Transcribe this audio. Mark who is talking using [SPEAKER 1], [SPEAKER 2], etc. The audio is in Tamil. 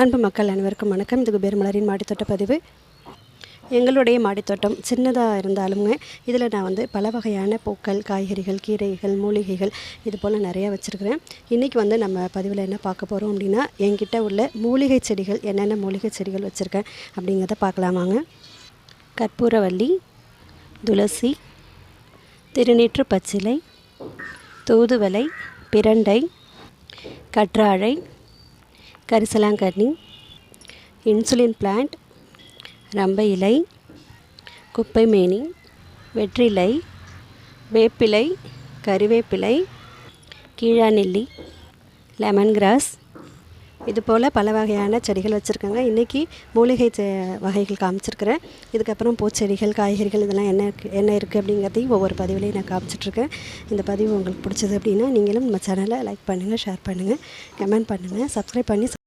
[SPEAKER 1] அன்பு மக்கள் அனைவருக்கும் வணக்கம். இது குபேர் மலரின் மாடித்தோட்ட பதிவு. எங்களுடைய மாடித்தோட்டம் சின்னதாக இருந்தாலுங்க இதில் நான் பல வகையான பூக்கள், காய்கறிகள், கீரைகள், மூலிகைகள் இது போல் நிறையா வச்சுருக்கிறேன். இன்றைக்கி நம்ம பதிவில் என்ன பார்க்க போகிறோம் அப்படின்னா, என்கிட்ட உள்ள மூலிகை செடிகள், என்னென்ன மூலிகை செடிகள் வச்சுருக்கேன் அப்படிங்கிறத பார்க்கலாமாங்க. கற்பூரவள்ளி, துளசி, திருநீற்று பச்சிலை, தூதுவளை, பிரண்டை, கற்றாழை, கரிசலாங்கண்ணி, இன்சுலின் பிளான்ட், ரம்பை இலை, குப்பைமேனி, வெற்றிலை, வேப்பிலை, கறிவேப்பிலை, கீழாநெல்லி, லெமன் கிராஸ் இது போல் பல வகையான செடிகள் வச்சுருக்காங்க. இன்றைக்கி மூலிகை வகைகள் காமிச்சிருக்கிறேன். இதுக்கப்புறம் பூச்செடிகள், காய்கறிகள் இதெல்லாம் என்ன இருக்குது அப்படிங்கிறதையும் ஒவ்வொரு பதிவுலையும் நான் காமிச்சிட்ருக்கேன். இந்த பதிவு உங்களுக்கு பிடிச்சது அப்படின்னா நீங்களும் நம்ம சேனலை லைக் பண்ணுங்கள், ஷேர் பண்ணுங்கள், கமெண்ட் பண்ணுங்கள், சப்ஸ்கிரைப் பண்ணி